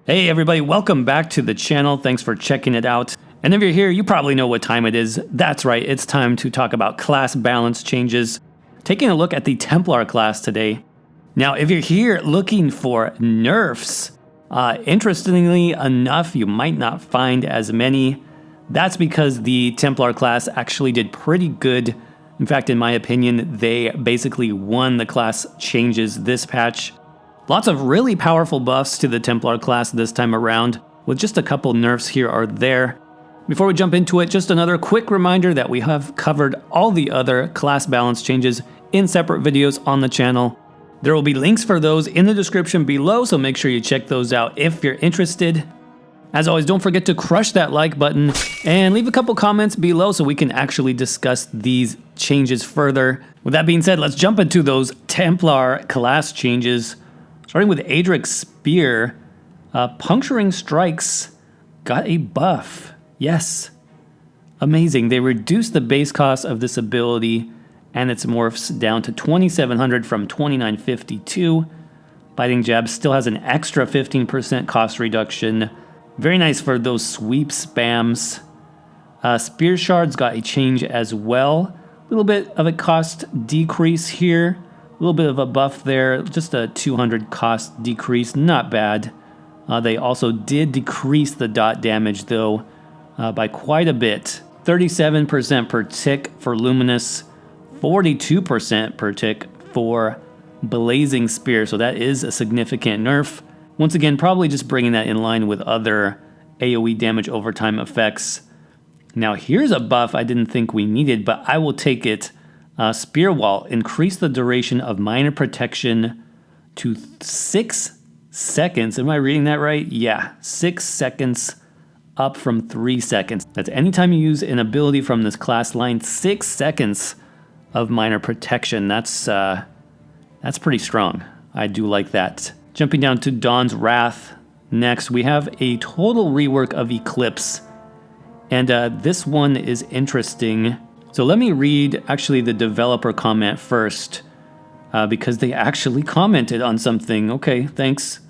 Hey everybody, welcome back to the channel. Thanks for checking it out. And if you're here, you probably know what time it is. That's right, it's time to talk about class balance changes. Taking a look at the Templar class today. Now, if you're here looking for nerfs, interestingly enough, you might not find as many. That's because the Templar class actually did pretty good. In fact, in my opinion, they basically won the class changes this patch. Lots of really powerful buffs to the Templar class this time around, with just a couple nerfs here or there. Before we jump into it, just another quick reminder that we have covered all the other class balance changes in separate videos on the channel. There will be links for those in the description below, so make sure you check those out if you're interested. As always, don't forget to crush that like button and leave a couple comments below so we can actually discuss these changes further. With that being said, let's jump into those Templar class changes. Starting with Adric's Spear, Puncturing Strikes got a buff. Yes. Amazing. They reduced the base cost of this ability and its morphs down to 2,700 from 2,952. Biting Jab still has an extra 15% cost reduction. Very nice for those sweep spams. Spear Shards got a change as well. A little bit of a cost decrease here. A little bit of a buff there, just a 200 cost decrease, not bad. They also did decrease the dot damage though by quite a bit. 37% per tick for Luminous, 42% per tick for Blazing Spear, so that is a significant nerf. Once again, probably just bringing that in line with other AoE damage overtime effects. Now here's a buff I didn't think we needed, but I will take it. Spear Wall, increase the duration of minor protection to 6 seconds. Am I reading that right? Yeah, 6 seconds up from 3 seconds. That's anytime you use an ability from this class line, 6 seconds of minor protection. That's pretty strong. I do like that. Jumping down to Dawn's Wrath. Next, we have a total rework of Eclipse. And this one is interesting. So let me read actually the developer comment first, because they actually commented on something. Okay, thanks.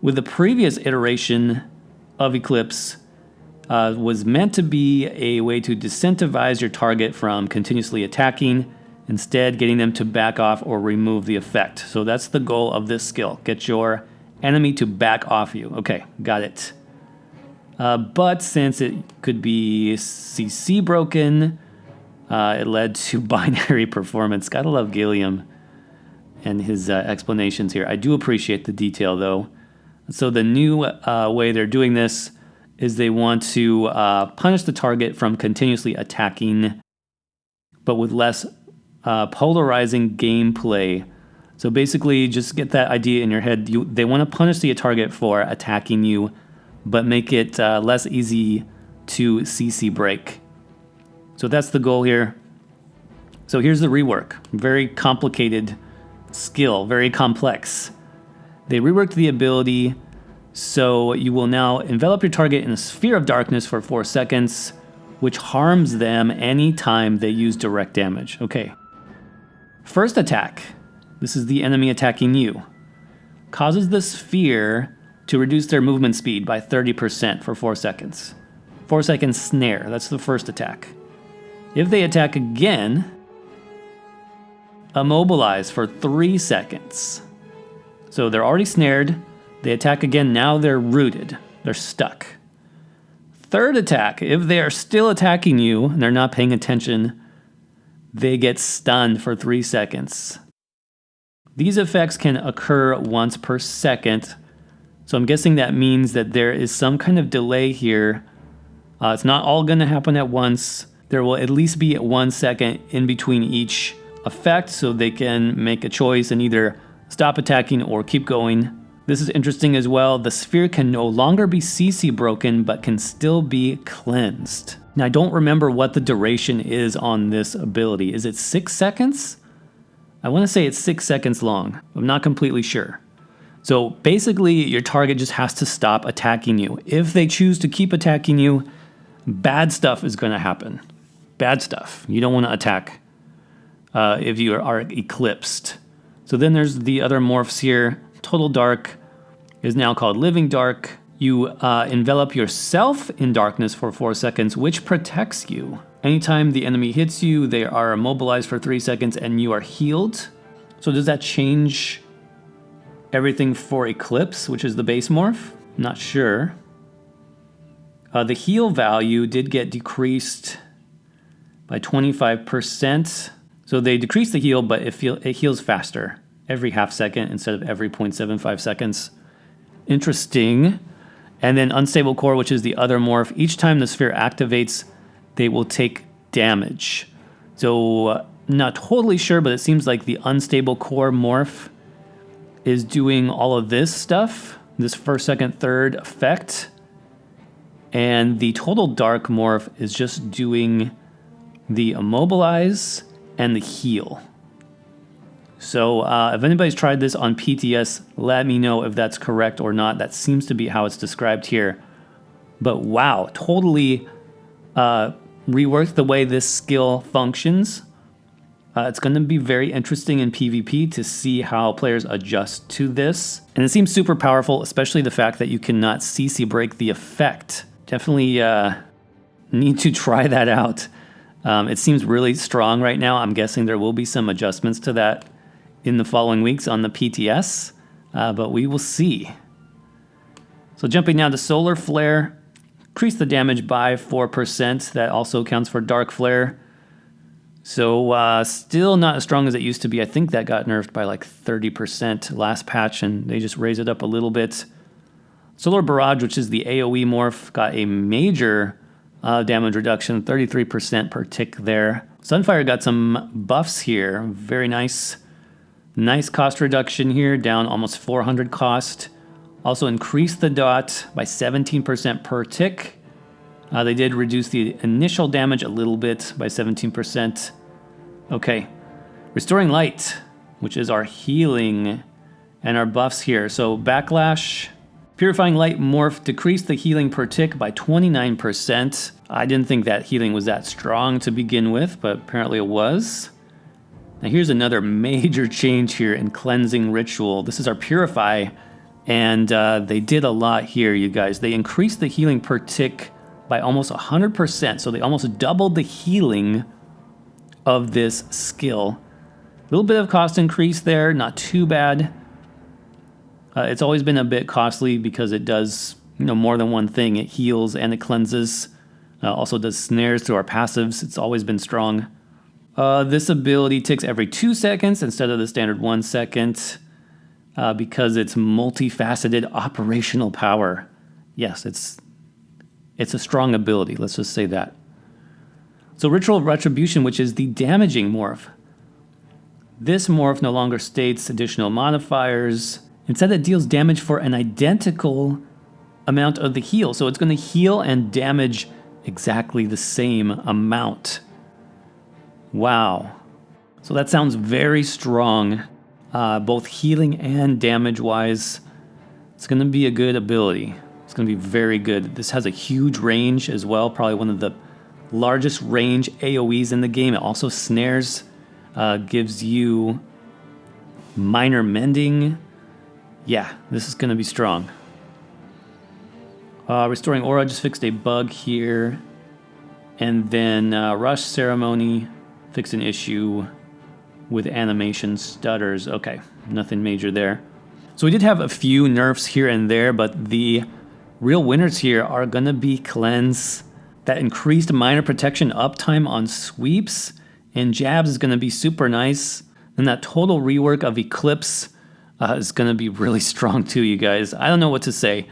With the previous iteration of Eclipse, was meant to be a way to disincentivize your target from continuously attacking, instead getting them to back off or remove the effect. So that's the goal of this skill. Get your enemy to back off you. Okay, got it. But since it could be CC broken, it led to binary performance. Gotta love Gilliam and his explanations here. I do appreciate the detail though. So the new way they're doing this is they want to punish the target from continuously attacking, but with less polarizing gameplay. So basically, just get that idea in your head. They want to punish the target for attacking you, but make it less easy to CC break. So that's the goal here. So here's the rework. Very complicated skill, very complex. They reworked the ability, so you will now envelop your target in a sphere of darkness for 4 seconds, which harms them anytime they use direct damage. Okay. First attack. This is the enemy attacking you. Causes the sphere to reduce their movement speed by 30% for 4 seconds. 4 seconds snare, that's the first attack. If they attack again, immobilize for 3 seconds. So they're already snared, they attack again, now they're rooted, they're stuck. Third attack, if they are still attacking you and they're not paying attention, they get stunned for 3 seconds. These effects can occur once per second. So I'm guessing that means that there is some kind of delay here. It's not all going to happen at once. There will at least be 1 second in between each effect so they can make a choice and either stop attacking or keep going. This is interesting as well. The sphere can no longer be CC broken but can still be cleansed. Now I don't remember what the duration is on this ability. Is it 6 seconds? I want to say it's 6 seconds long. I'm not completely sure. So basically, your target just has to stop attacking you. If they choose to keep attacking you, bad stuff is going to happen. Bad stuff. You don't want to attack if you are eclipsed. So then there's the other morphs here. Total Dark. is now called Living Dark. You envelop yourself in darkness for 4 seconds, which protects you. Anytime the enemy hits you, they are immobilized for 3 seconds and you are healed. So does that change everything for Eclipse, which is the base morph? Not sure. The heal value did get decreased by 25%. So they decreased the heal, but it heals faster every half second instead of every 0.75 seconds. Interesting. And then Unstable Core, which is the other morph. Each time the sphere activates, they will take damage. So not totally sure, but it seems like the Unstable Core morph is doing all of this stuff, this first, second, third effect. And the Total Dark morph is just doing the Immobilize and the Heal. So if anybody's tried this on PTS, let me know if that's correct or not. That seems to be how it's described here. But wow, totally reworked the way this skill functions. It's going to be very interesting in PvP to see how players adjust to this. And it seems super powerful, especially the fact that you cannot CC break the effect. Definitely need to try that out. It seems really strong right now. I'm guessing there will be some adjustments to that in the following weeks on the PTS, but we will see. So jumping now to Solar Flare, increase the damage by 4%. That also counts for Dark Flare. So still not as strong as it used to be. I think that got nerfed by like 30% last patch, and they just raised it up a little bit. Solar Barrage, which is the AoE morph, got a major damage reduction, 33% per tick there. Sunfire got some buffs here. Very nice. Nice cost reduction here, down almost 400 cost. Also increased the dot by 17% per tick. They did reduce the initial damage a little bit by 17%. Okay. Restoring Light, which is our healing and our buffs here. So Backlash, Purifying Light morph decreased the healing per tick by 29%. I didn't think that healing was that strong to begin with, but apparently it was. Now here's another major change here in Cleansing Ritual. This is our Purify, and they did a lot here, you guys. They increased the healing per tick by almost 100%, so they almost doubled the healing of this skill. A little bit of cost increase there, not too bad. It's always been a bit costly because it does, more than one thing. It heals and it cleanses. Also does snares through our passives. It's always been strong. This ability ticks every 2 seconds instead of the standard 1 second because it's multifaceted operational power. Yes, it's a strong ability. Let's just say that. So Ritual of Retribution, which is the damaging morph. This morph no longer states additional modifiers. Instead, it deals damage for an identical amount of the heal. So it's going to heal and damage exactly the same amount. Wow. So that sounds very strong, both healing and damage-wise. It's going to be a good ability. It's going to be very good. This has a huge range as well, probably one of the largest range AoEs in the game. It also snares, gives you minor mending. Yeah, this is going to be strong. Restoring Aura just fixed a bug here. And then Rush Ceremony fixed an issue with animation stutters. Okay, nothing major there. So we did have a few nerfs here and there, but the real winners here are going to be Cleanse. That increased minor protection uptime on sweeps, and Jabs is going to be super nice. And that total rework of Eclipse is going to be really strong too, you guys. I don't know what to say.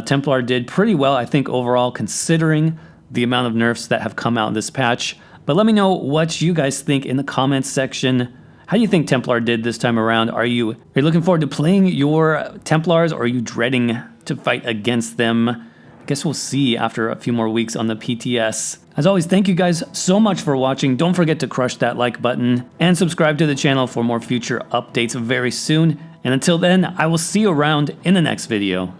Templar did pretty well, I think, overall, considering the amount of nerfs that have come out in this patch. But let me know what you guys think in the comments section. How do you think Templar did this time around? Are you looking forward to playing your Templars, or are you dreading to fight against them? I guess we'll see after a few more weeks on the PTS. As always, thank you guys so much for watching. Don't forget to crush that like button and subscribe to the channel for more future updates very soon. And until then, I will see you around in the next video.